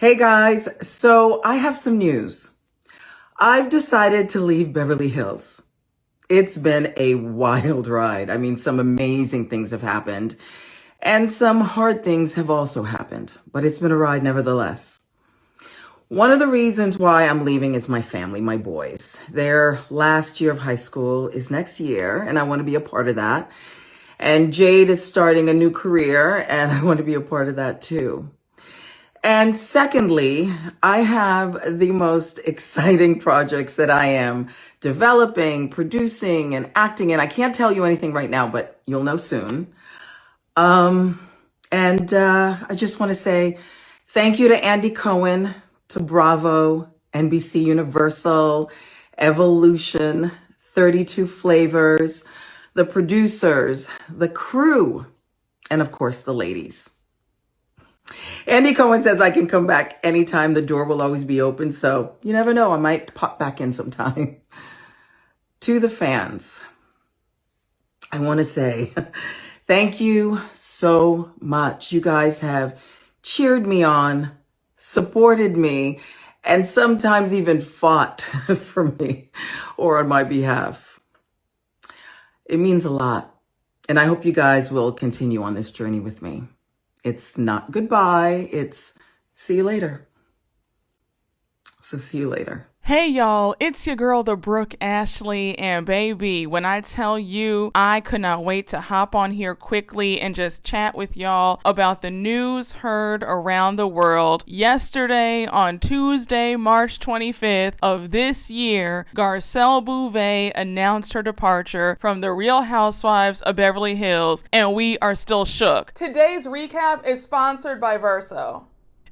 Hey guys, so I have some news. I've decided to leave Beverly Hills. It's been a wild ride. I mean, some amazing things have happened and some hard things have also happened, but it's been a ride nevertheless. One of the reasons why I'm leaving is my family, my boys. Their last year of high school is next year and I want to be a part of that. And Jade is starting a new career and I want to be a part of that too. And secondly, I have the most exciting projects that I am developing, producing, and acting in. I can't tell you anything right now, but you'll know soon. I just want to say thank you to Andy Cohen, to Bravo, NBC Universal, Evolution, 32 Flavors, the producers, the crew, and of course the ladies. Andy Cohen says I can come back anytime. The door will always be open. So you never know. I might pop back in sometime. To the fans, I want to say thank you so much. You guys have cheered me on, supported me, and sometimes even fought for me or on my behalf. It means a lot. And I hope you guys will continue on this journey with me. It's not goodbye. It's see you later. So see you later. Hey y'all, it's your girl, the Brooke Ashley, and baby, when I tell you I could not wait to hop on here quickly and just chat with y'all about the news heard around the world. Yesterday, on Tuesday, March 25th of this year, Garcelle Beauvais announced her departure from the Real Housewives of Beverly Hills, and we are still shook. Today's recap is sponsored by Verso.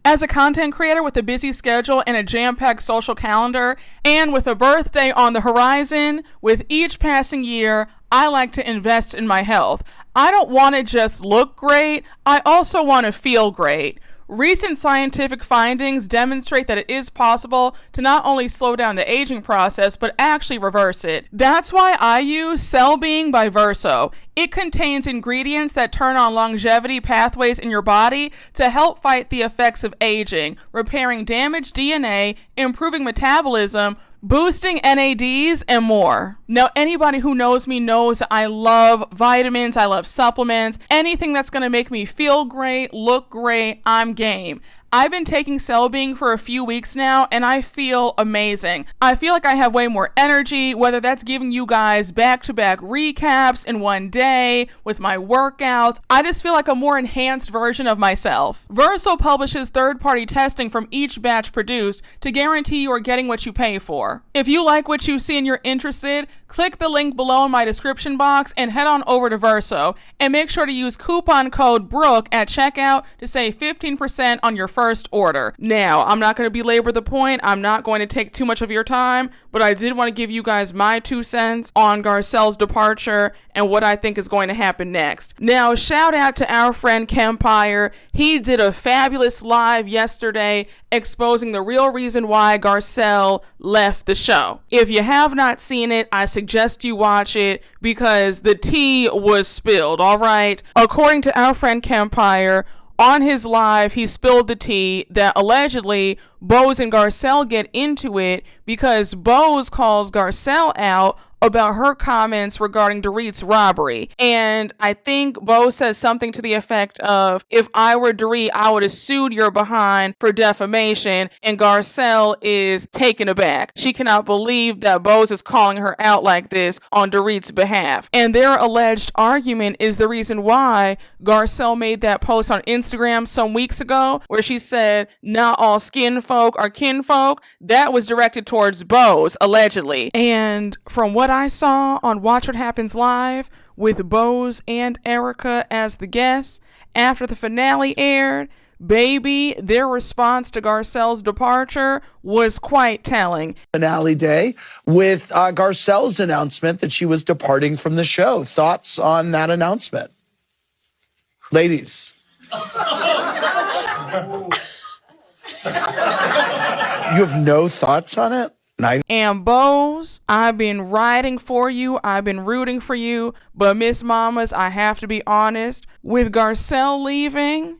As a content creator with a busy schedule and a jam-packed social calendar, and with a birthday on the horizon, with each passing year, I like to invest in my health. I don't want to just look great, I also want to feel great. Recent scientific findings demonstrate that it is possible to not only slow down the aging process, but actually reverse it. That's why I use Cell Being by Verso. It contains ingredients that turn on longevity pathways in your body to help fight the effects of aging, repairing damaged DNA, improving metabolism, boosting NADs, and more. Now, anybody who knows me knows that I love vitamins, I love supplements, anything that's going to make me feel great, look great, I'm game. I've been taking Cell Being for a few weeks now, and I feel amazing. I feel like I have way more energy, whether that's giving you guys back-to-back recaps in one day with my workouts. I just feel like a more enhanced version of myself. Verso publishes third-party testing from each batch produced to guarantee you are getting what you pay for. If you like what you see and you're interested, click the link below in my description box and head on over to Verso, and make sure to use coupon code BROOKE at checkout to save 15% on your first order. Now, I'm not going to belabor the point. I'm not going to take too much of your time, but I did want to give you guys my 2 cents on Garcelle's departure and what I think is going to happen next. Now, shout out to our friend Kempire. He did a fabulous live yesterday exposing the real reason why Garcelle left the show. If you have not seen it, I suggest you watch it because the tea was spilled, all right? According to our friend Kempire, on his live, he spilled the tea that allegedly Boz and Garcelle get into it because Boz calls Garcelle out about her comments regarding Dorit's robbery. And I think Boz says something to the effect of, if I were Dorit, I would have sued your behind for defamation. And Garcelle is taken aback. She cannot believe that Boz is calling her out like this on Dorit's behalf. And their alleged argument is the reason why Garcelle made that post on Instagram some weeks ago where she said, not all skin folk are kinfolk. That was directed towards Boz, allegedly. And from what I saw on Watch What Happens Live with Boz and Erika as the guests after the finale aired, baby, their response to Garcelle's departure was quite telling. Finale day with Garcelle's announcement that she was departing from the show. Thoughts on that announcement? Ladies. You have no thoughts on it? And Boz, I've been riding for you, I've been rooting for you, but Miss Mamas, I have to be honest, with Garcelle leaving,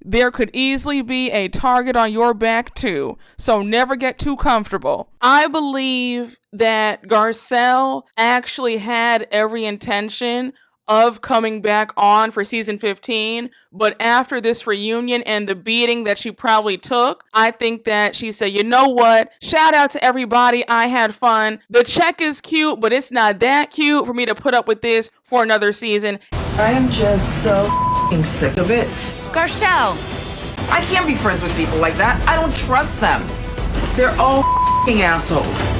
there could easily be a target on your back too. So never get too comfortable. I believe that Garcelle actually had every intention of coming back on for season 15, but after this reunion and the beating that she probably took, I think that she said, you know what, shout out to everybody, I had fun. The check is cute, but it's not that cute for me to put up with this for another season. I am just so sick of it. Garcelle! I can't be friends with people like that. I don't trust them. They're all assholes.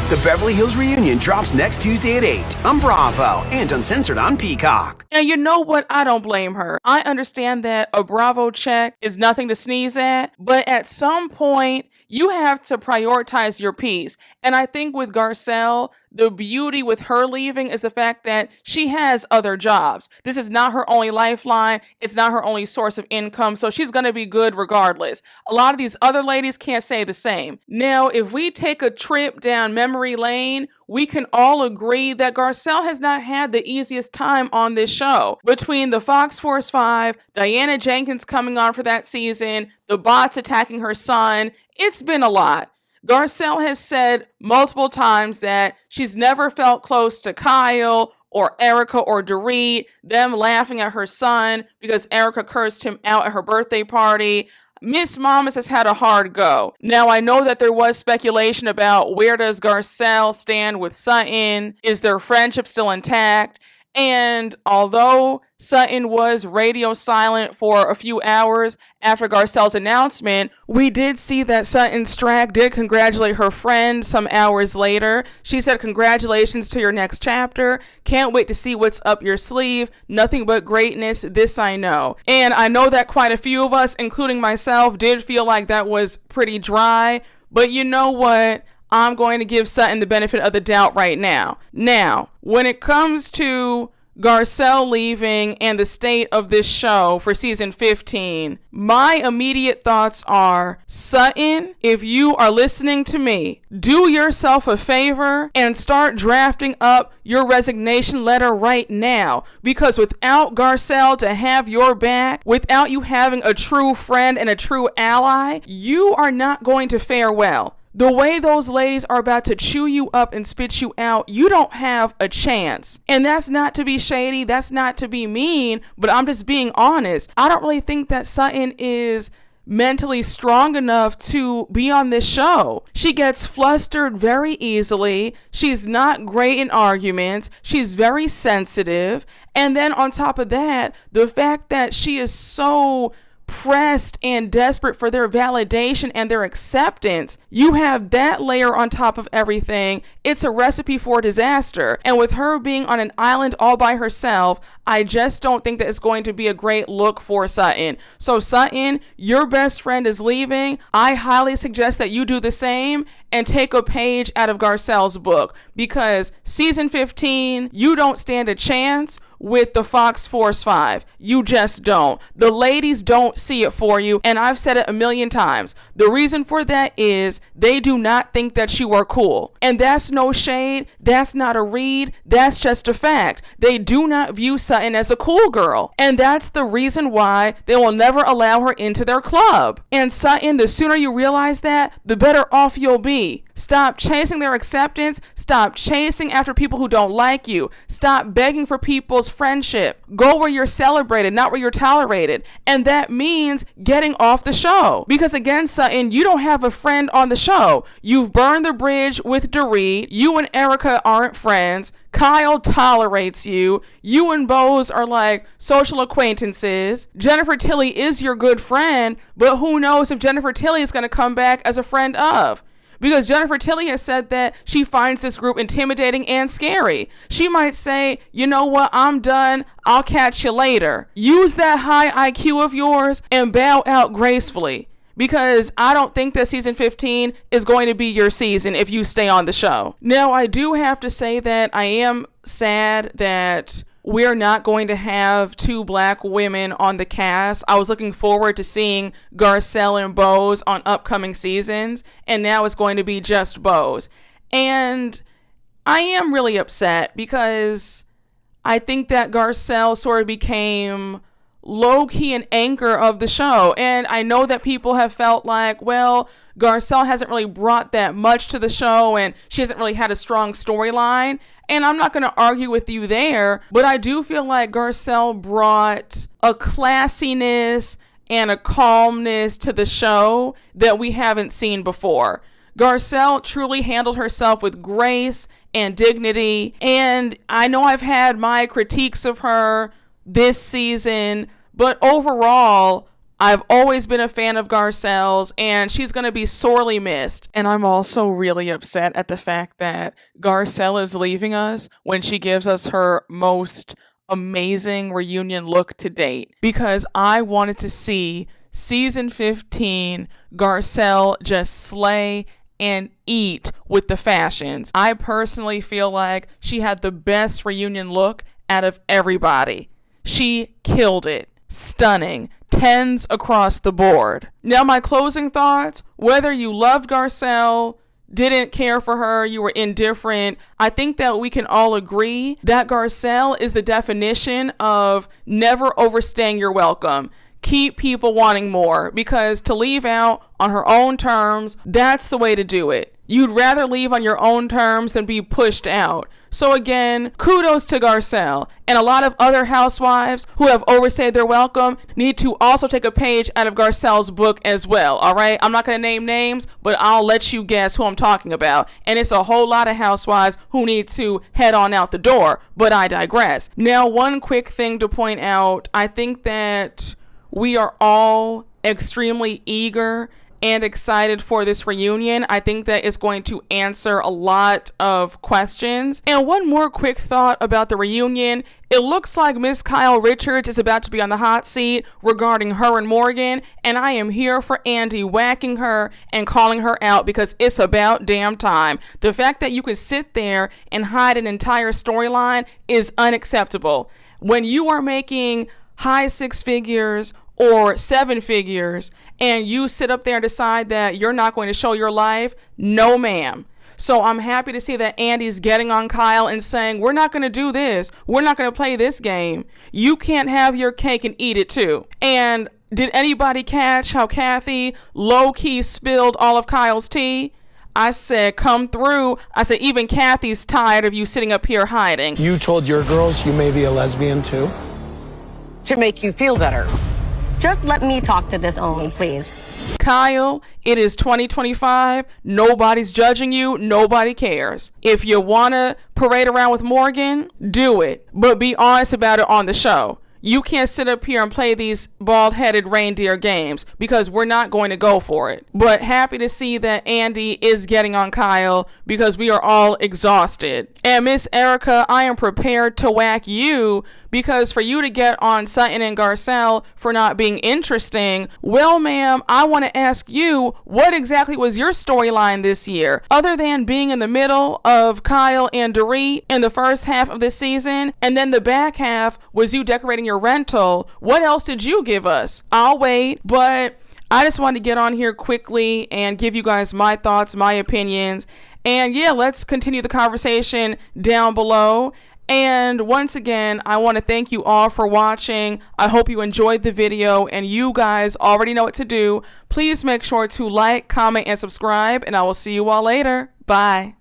The Beverly Hills Reunion drops next Tuesday at 8 on Bravo and uncensored on Peacock. And you know what? I don't blame her. I understand that a Bravo check is nothing to sneeze at, but at some point, you have to prioritize your peace. And I think with Garcelle, the beauty with her leaving is the fact that she has other jobs. This is not her only lifeline. It's not her only source of income. So she's going to be good regardless. A lot of these other ladies can't say the same. Now, if we take a trip down memory lane, we can all agree that Garcelle has not had the easiest time on this show. Between the Fox Force 5, Diana Jenkins coming on for that season, the bots attacking her son, it's been a lot. Garcelle has said multiple times that she's never felt close to Kyle or Erika or Dorit, them laughing at her son because Erika cursed him out at her birthday party. Miss Mamas has had a hard go. Now, I know that there was speculation about where does Garcelle stand with Sutton? Is their friendship still intact? And although Sutton was radio silent for a few hours after Garcelle's announcement, we did see that Sutton Stracke did congratulate her friend some hours later. She said, congratulations to your next chapter. Can't wait to see what's up your sleeve. Nothing but greatness, this I know. And I know that quite a few of us, including myself, did feel like that was pretty dry. But you know what? I'm going to give Sutton the benefit of the doubt right now. Now, when it comes to Garcelle leaving and the state of this show for season 15, my immediate thoughts are, Sutton, if you are listening to me, do yourself a favor and start drafting up your resignation letter right now. Because without Garcelle to have your back, without you having a true friend and a true ally, you are not going to fare well. The way those ladies are about to chew you up and spit you out, you don't have a chance. And that's not to be shady, that's not to be mean, but I'm just being honest. I don't really think that Sutton is mentally strong enough to be on this show. She gets flustered very easily. She's not great in arguments. She's very sensitive. And then on top of that, the fact that she is so pressed and desperate for their validation and their acceptance, you have that layer on top of everything. It's a recipe for disaster. And with her being on an island all by herself, I just don't think that it's going to be a great look for Sutton. So Sutton, your best friend is leaving. I highly suggest that you do the same and take a page out of Garcelle's book, because season 15, you don't stand a chance with the Fox Force 5. You just don't. The ladies don't see it for you, and I've said it a million times. The reason for that is they do not think that you are cool. And that's no shade. That's not a read. That's just a fact. They do not view Sutton as a cool girl. And that's the reason why they will never allow her into their club. And Sutton, the sooner you realize that, the better off you'll be. Stop chasing their acceptance. Stop chasing after people who don't like you. Stop begging for people's friendship. Go where you're celebrated, not where you're tolerated. And that means getting off the show. Because again, Sutton, you don't have a friend on the show. You've burned the bridge with Dorit. You and Erika aren't friends. Kyle tolerates you. You and Boz are like social acquaintances. Jennifer Tilly is your good friend, but who knows if Jennifer Tilly is going to come back as a friend of. Because Jennifer Tilly has said that she finds this group intimidating and scary. She might say, you know what, I'm done. I'll catch you later. Use that high IQ of yours and bow out gracefully. Because I don't think that season 15 is going to be your season if you stay on the show. Now, I do have to say that I am sad that we're not going to have two black women on the cast. I was looking forward to seeing Garcelle and Boz on upcoming seasons, and now it's going to be just Boz. And I am really upset because I think that Garcelle sort of became low-key an anchor of the show. And I know that people have felt like, well, Garcelle hasn't really brought that much to the show and she hasn't really had a strong storyline. And I'm not going to argue with you there, but I do feel like Garcelle brought a classiness and a calmness to the show that we haven't seen before. Garcelle truly handled herself with grace and dignity. And I know I've had my critiques of her this season, but overall, I've always been a fan of Garcelle's, and she's going to be sorely missed. And I'm also really upset at the fact that Garcelle is leaving us when she gives us her most amazing reunion look to date, because I wanted to see season 15 Garcelle just slay and eat with the fashions. I personally feel like she had the best reunion look out of everybody. She killed it. Stunning. 10s across the board. Now, my closing thoughts, whether you loved Garcelle, didn't care for her, you were indifferent, I think that we can all agree that Garcelle is the definition of never overstaying your welcome. Keep people wanting more, because to leave out on her own terms, that's the way to do it. You'd rather leave on your own terms than be pushed out. So again, kudos to Garcelle. And a lot of other housewives who have overstayed their welcome need to also take a page out of Garcelle's book as well, all right? I'm not going to name names, but I'll let you guess who I'm talking about. And it's a whole lot of housewives who need to head on out the door, but I digress. Now, one quick thing to point out, I think that we are all extremely eager and excited for this reunion. I think that it's going to answer a lot of questions. And one more quick thought about the reunion. It looks like Miss Kyle Richards is about to be on the hot seat regarding her and Morgan, and I am here for Andy whacking her and calling her out, because it's about damn time. The fact that you could sit there and hide an entire storyline is unacceptable. When you are making high 6 figures or 7 figures, and you sit up there and decide that you're not going to show your life, no ma'am. So I'm happy to see that Andy's getting on Kyle and saying, we're not going to do this. We're not going to play this game. You can't have your cake and eat it too. And did anybody catch how Kathy low-key spilled all of Kyle's tea? I said, come through. I said, even Kathy's tired of you sitting up here hiding. You told your girls you may be a lesbian too? To make you feel better. Just let me talk to this only, please. Kyle, it is 2025. Nobody's judging you. Nobody cares. If you want to parade around with Morgan, do it. But be honest about it on the show. You can't sit up here and play these bald-headed reindeer games, because we're not going to go for it. But happy to see that Andy is getting on Kyle, because we are all exhausted. And Miss Erika, I am prepared to whack you, because for you to get on Sutton and Garcelle for not being interesting, well, ma'am, I want to ask you, what exactly was your storyline this year? Other than being in the middle of Kyle and Dorit in the first half of this season, and then the back half was you decorating your rental, what else did you give us? I'll wait, but I just wanted to get on here quickly and give you guys my thoughts, my opinions, and yeah, let's continue the conversation down below. And once again, I want to thank you all for watching. I hope you enjoyed the video, and you guys already know what to do. Please make sure to like, comment, and subscribe, and I will see you all later. Bye.